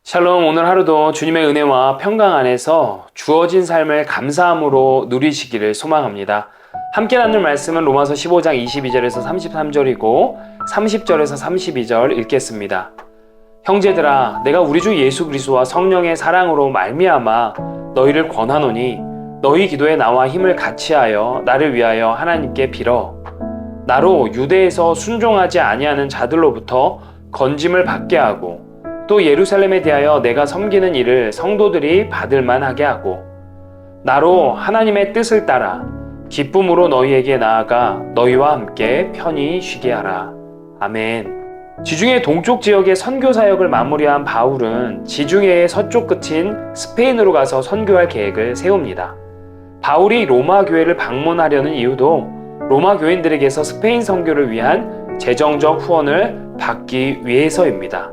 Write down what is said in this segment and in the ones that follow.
샬롬. 오늘 하루도 주님의 은혜와 평강 안에서 주어진 삶을 감사함으로 누리시기를 소망합니다. 함께 나눌 말씀은 로마서 15장 22절에서 33절이고 30절에서 32절 읽겠습니다. 형제들아, 내가 우리 주 예수 그리스도와 성령의 사랑으로 말미암아 너희를 권하노니 너희 기도에 나와 힘을 같이하여 나를 위하여 하나님께 빌어. 나로 유대에서 순종하지 아니하는 자들로부터 건짐을 받게 하고 또 예루살렘에 대하여 내가 섬기는 일을 성도들이 받을 만하게 하고 나로 하나님의 뜻을 따라 기쁨으로 너희에게 나아가 너희와 함께 편히 쉬게 하라. 아멘. 지중해 동쪽 지역의 선교 사역을 마무리한 바울은 지중해의 서쪽 끝인 스페인으로 가서 선교할 계획을 세웁니다. 바울이 로마 교회를 방문하려는 이유도 로마 교인들에게서 스페인 선교를 위한 재정적 후원을 받기 위해서입니다.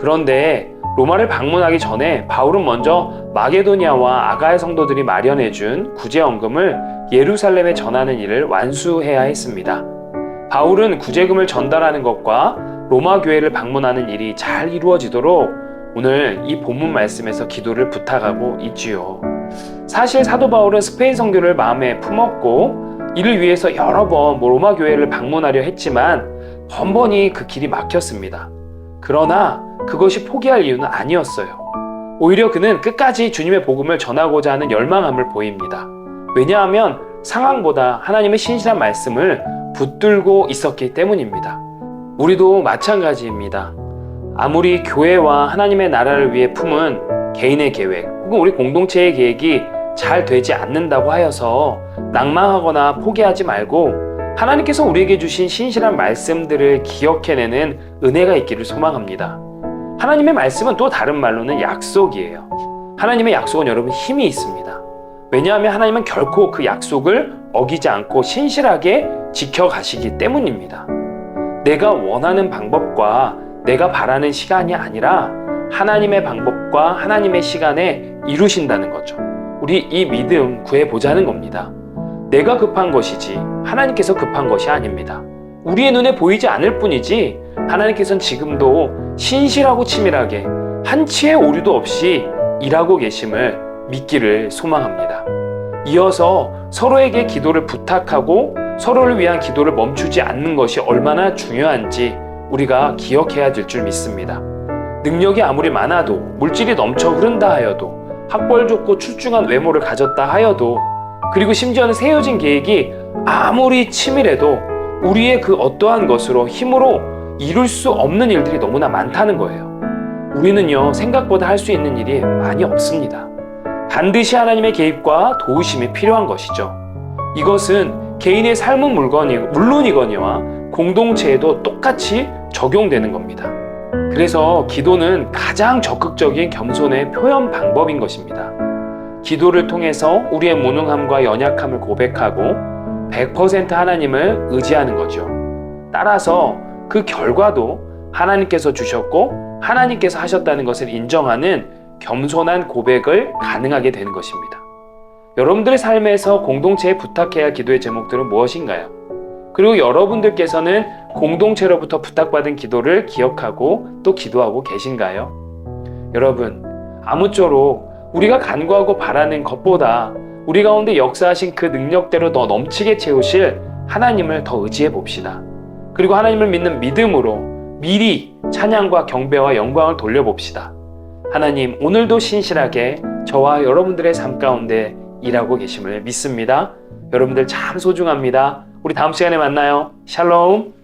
그런데 로마를 방문하기 전에 바울은 먼저 마게도니아와 아가야 성도들이 마련해준 구제원금을 예루살렘에 전하는 일을 완수해야 했습니다. 바울은 구제금을 전달하는 것과 로마 교회를 방문하는 일이 잘 이루어지도록 오늘 이 본문 말씀에서 기도를 부탁하고 있지요. 사실 사도 바울은 스페인 선교를 마음에 품었고 이를 위해서 여러 번 로마 교회를 방문하려 했지만 번번이 그 길이 막혔습니다. 그러나 그것이 포기할 이유는 아니었어요. 오히려 그는 끝까지 주님의 복음을 전하고자 하는 열망함을 보입니다. 왜냐하면 상황보다 하나님의 신실한 말씀을 붙들고 있었기 때문입니다. 우리도 마찬가지입니다. 아무리 교회와 하나님의 나라를 위해 품은 개인의 계획 혹은 우리 공동체의 계획이 잘 되지 않는다고 하여서 낭망하거나 포기하지 말고 하나님께서 우리에게 주신 신실한 말씀들을 기억해내는 은혜가 있기를 소망합니다. 하나님의 말씀은 또 다른 말로는 약속이에요. 하나님의 약속은 여러분 힘이 있습니다. 왜냐하면 하나님은 결코 그 약속을 어기지 않고 신실하게 지켜가시기 때문입니다. 내가 원하는 방법과 내가 바라는 시간이 아니라 하나님의 방법과 하나님의 시간에 이루신다는 거죠. 우리 이 믿음 구해보자는 겁니다. 내가 급한 것이지 하나님께서 급한 것이 아닙니다. 우리의 눈에 보이지 않을 뿐이지 하나님께서는 지금도 신실하고 치밀하게 한치의 오류도 없이 일하고 계심을 믿기를 소망합니다. 이어서 서로에게 기도를 부탁하고 서로를 위한 기도를 멈추지 않는 것이 얼마나 중요한지 우리가 기억해야 될 줄 믿습니다. 능력이 아무리 많아도 물질이 넘쳐 흐른다 하여도 학벌 좋고 출중한 외모를 가졌다 하여도 그리고 심지어는 세워진 계획이 아무리 치밀해도 우리의 그 어떠한 것으로 힘으로 이룰 수 없는 일들이 너무나 많다는 거예요. 우리는요, 생각보다 할 수 있는 일이 많이 없습니다. 반드시 하나님의 개입과 도우심이 필요한 것이죠. 이것은 개인의 삶은 물론이거니와 공동체에도 똑같이 적용되는 겁니다. 그래서 기도는 가장 적극적인 겸손의 표현 방법인 것입니다. 기도를 통해서 우리의 무능함과 연약함을 고백하고 100% 하나님을 의지하는 거죠. 따라서 그 결과도 하나님께서 주셨고 하나님께서 하셨다는 것을 인정하는 겸손한 고백을 가능하게 되는 것입니다. 여러분들의 삶에서 공동체에 부탁해야 할 기도의 제목들은 무엇인가요? 그리고 여러분들께서는 공동체로부터 부탁받은 기도를 기억하고 또 기도하고 계신가요? 여러분, 아무쪼록 우리가 간구하고 바라는 것보다 우리 가운데 역사하신 그 능력대로 더 넘치게 채우실 하나님을 더 의지해 봅시다. 그리고 하나님을 믿는 믿음으로 미리 찬양과 경배와 영광을 돌려봅시다. 하나님, 오늘도 신실하게 저와 여러분들의 삶 가운데 일하고 계심을 믿습니다. 여러분들 참 소중합니다. 우리 다음 시간에 만나요. 샬롬.